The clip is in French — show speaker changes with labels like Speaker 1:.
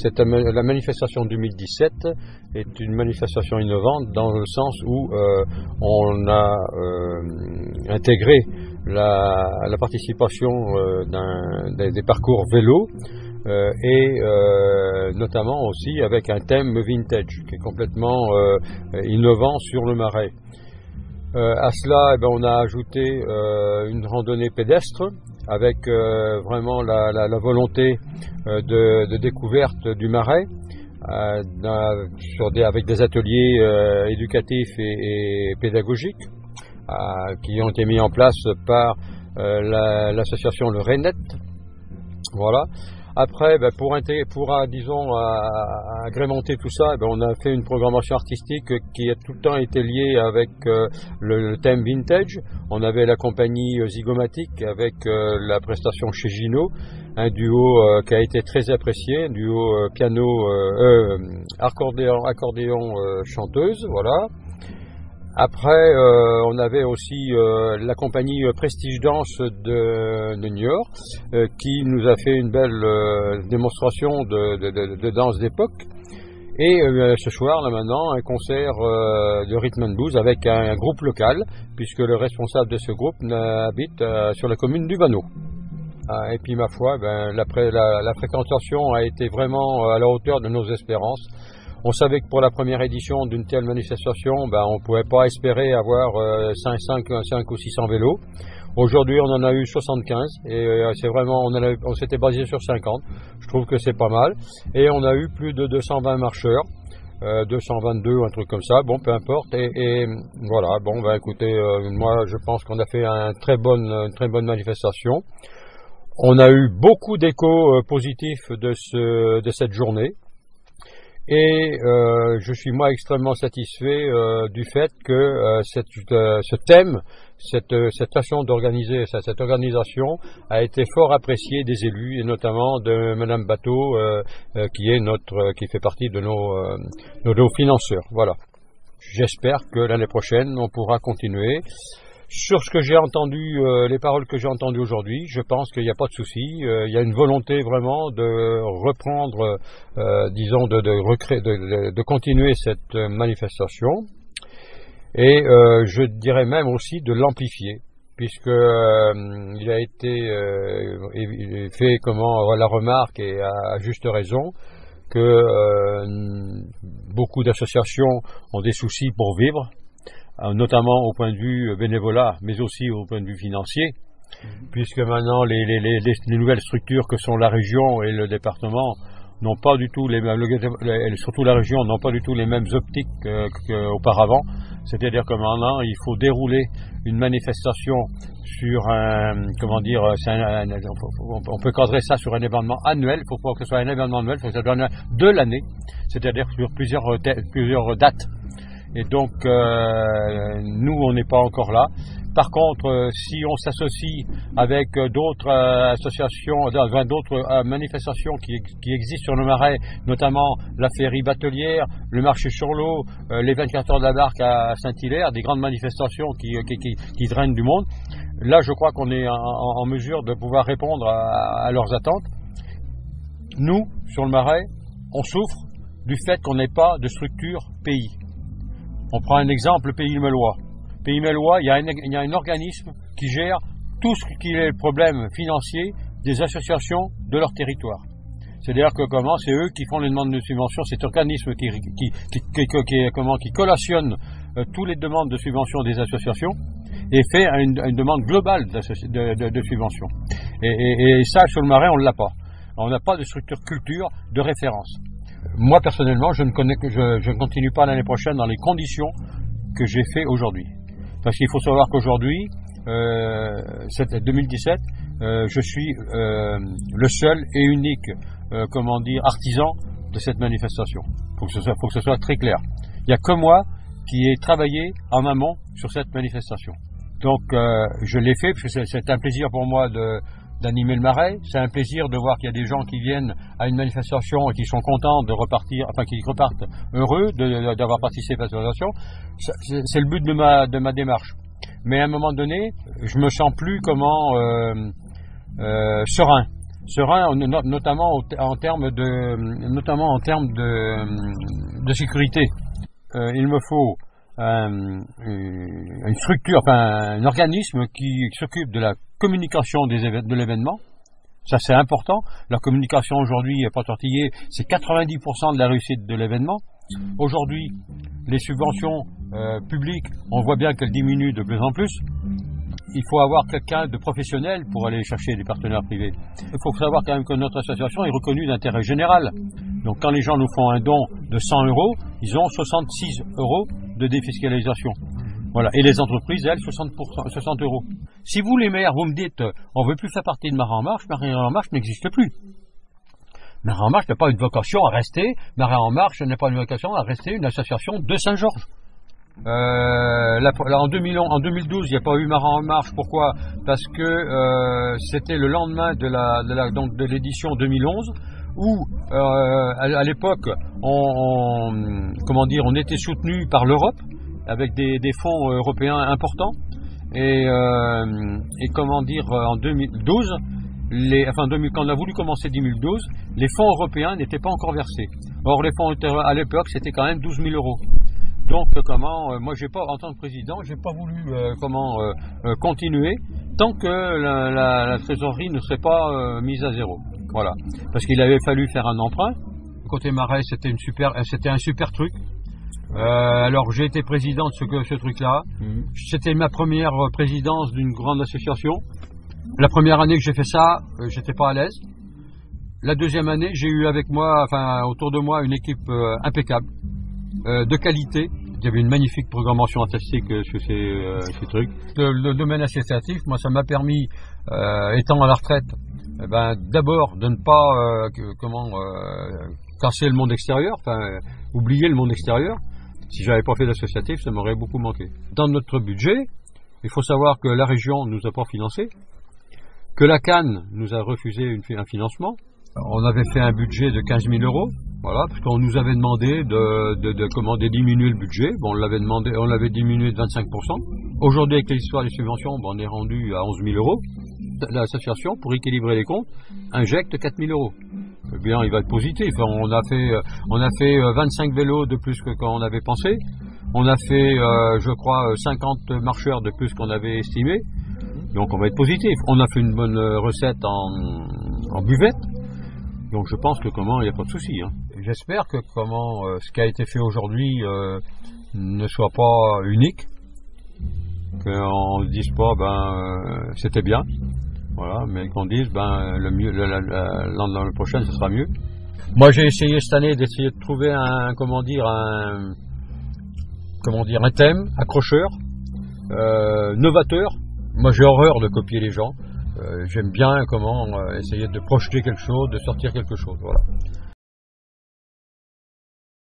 Speaker 1: La manifestation 2017 est une manifestation innovante dans le sens où on a intégré la participation des parcours vélo et notamment aussi avec un thème vintage qui est complètement innovant sur le Marais. À cela, on a ajouté une randonnée pédestre avec vraiment la volonté de découverte du Marais avec des ateliers éducatifs et pédagogiques qui ont été mis en place par l'association Le Rainet. Voilà. Après, pour agrémenter tout ça, on a fait une programmation artistique qui a tout le temps été liée avec le thème vintage. On avait la compagnie Zygomatic avec la prestation chez Gino, un duo qui a été très apprécié, un duo accordéon chanteuse, voilà. Après, on avait aussi la compagnie Prestige Danse de New York qui nous a fait une belle démonstration de danse d'époque. Et ce soir, là maintenant, un concert de rhythm and blues avec un groupe local, puisque le responsable de ce groupe habite sur la commune du Vanneau. Et puis ma foi, la fréquentation a été vraiment à la hauteur de nos espérances. On savait que pour la première édition d'une telle manifestation, on ne pouvait pas espérer avoir 5 ou 600 vélos. Aujourd'hui, on en a eu 75 et c'est vraiment, on s'était basé sur 50. Je trouve que c'est pas mal. Et on a eu plus de 220 marcheurs, 222, un truc comme ça. Bon, peu importe. Et voilà. Bon, écoutez, moi, je pense qu'on a fait une très bonne manifestation. On a eu beaucoup d'échos positifs de cette journée. Et je suis moi extrêmement satisfait du fait que ce thème, cette façon d'organiser, cette organisation a été fort appréciée des élus et notamment de Madame Bateau qui fait partie de nos financeurs. Voilà. J'espère que l'année prochaine on pourra continuer. Sur ce que j'ai entendu, les paroles que j'ai entendues aujourd'hui, je pense qu'il n'y a pas de souci. Il y a une volonté vraiment de reprendre, de continuer cette manifestation. Et je dirais même aussi de l'amplifier, puisque il a été fait la remarque, et à juste raison, que beaucoup d'associations ont des soucis pour vivre, notamment au point de vue bénévolat, mais aussi au point de vue financier, puisque maintenant les nouvelles structures que sont la région et le département n'ont pas du tout surtout la région n'ont pas du tout les mêmes optiques qu'auparavant. C'est-à-dire que maintenant il faut dérouler une manifestation sur on peut cadrer ça sur un événement annuel. Il faut pas que ce soit un événement annuel, il faut que ça donne de l'année, c'est-à-dire sur plusieurs dates. Et donc, nous, on n'est pas encore là. Par contre, si on s'associe avec d'autres associations, d'autres manifestations qui existent sur le Marais, notamment la Féerie Batelière, le marché sur l'eau, les 24 heures de la barque à Saint-Hilaire, des grandes manifestations qui drainent du monde, là, je crois qu'on est en mesure de pouvoir répondre à leurs attentes. Nous, sur le Marais, on souffre du fait qu'on n'ait pas de structure pays. On prend un exemple, Pays Mellois. Pays Mellois, il y a un organisme qui gère tout ce qui est le problème financier des associations de leur territoire. C'est-à-dire que c'est eux qui font les demandes de subventions, cet organisme qui collationne toutes les demandes de subventions des associations et fait une demande globale de subventions. Et ça, sur le Marais, on ne l'a pas. On n'a pas de structure culture de référence. Moi, personnellement, je ne continue pas l'année prochaine dans les conditions que j'ai fait aujourd'hui. Parce qu'il faut savoir qu'aujourd'hui, 2017, je suis le seul et unique, artisan de cette manifestation. Faut que ce soit très clair. Il n'y a que moi qui ai travaillé en amont sur cette manifestation. Donc, je l'ai fait parce que c'est un plaisir pour moi d'animer le Marais. C'est un plaisir de voir qu'il y a des gens qui viennent à une manifestation et qui sont contents de repartir, qui repartent heureux d'avoir participé à cette manifestation. C'est le but de ma démarche. Mais à un moment donné, je me sens plus serein. serein, notamment en termes de sécurité. Il me faut une structure, enfin un organisme qui s'occupe de la communication de l'événement. Ça c'est important. La communication aujourd'hui, pas tortillée, c'est 90% de la réussite de l'événement. Aujourd'hui, les subventions publiques, on voit bien qu'elles diminuent de plus en plus. Il faut avoir quelqu'un de professionnel pour aller chercher des partenaires privés. Il faut savoir quand même que notre association est reconnue d'intérêt général. Donc quand les gens nous font un don de 100 €, ils ont 66 € de défiscalisation. Voilà. Et les entreprises, elles, 60 €. Si vous, les maires, vous me dites, on ne veut plus faire partie de Marins en Marche n'existe plus. Marins en Marche n'a pas une vocation à rester, Marins en Marche n'a pas une vocation à rester une association de Saint-Georges. En 2012, il n'y a pas eu Marins en Marche. Pourquoi? Parce que c'était le lendemain de l'édition 2011, où à l'époque, on était soutenu par l'Europe avec des fonds européens importants. Et en 2012, quand on a voulu commencer 2012, les fonds européens n'étaient pas encore versés. Or, les fonds à l'époque, c'était quand même 12 000 €. Donc, moi, en tant que président, j'ai pas voulu continuer tant que la trésorerie ne serait pas mise à zéro. Voilà, parce qu'il avait fallu faire un emprunt. Côté Marais, c'était un super truc. Alors, j'ai été président de ce truc-là. C'était ma première présidence d'une grande association. La première année que j'ai fait ça, j'étais pas à l'aise. La deuxième année, j'ai eu avec moi, autour de moi, une équipe impeccable, de qualité. Il y avait une magnifique programmation artistique sur ces trucs. Le domaine associatif, moi, ça m'a permis, étant à la retraite, d'abord de ne pas casser le monde extérieur, oublier le monde extérieur. Si j'avais pas fait d'associatif, ça m'aurait beaucoup manqué. Dans notre budget, il faut savoir que la région nous a pas financé, que la Cannes nous a refusé un financement. On avait fait un budget de 15 000 €, voilà, parce qu'on nous avait demandé de diminuer le budget. Bon, on l'avait diminué de 25%. Aujourd'hui, avec l'histoire des subventions, on est rendu à 11 000 €. L'association, pour équilibrer les comptes, injecte 4 000 €. Eh bien, il va être positif. On a fait 25 vélos de plus que quand on avait pensé. On a fait, 50 marcheurs de plus qu'on avait estimé. Donc, on va être positif. On a fait une bonne recette en buvette. Donc, je pense que il n'y a pas de souci. J'espère que ce qui a été fait aujourd'hui ne soit pas unique. Qu'on ne dise pas, c'était bien. Voilà, mais qu'on dise, l'an prochain, ce sera mieux. Moi, j'ai essayé cette année d'essayer de trouver un thème accrocheur, novateur. Moi, j'ai horreur de copier les gens. J'aime bien essayer de projeter quelque chose, de sortir quelque chose. Voilà.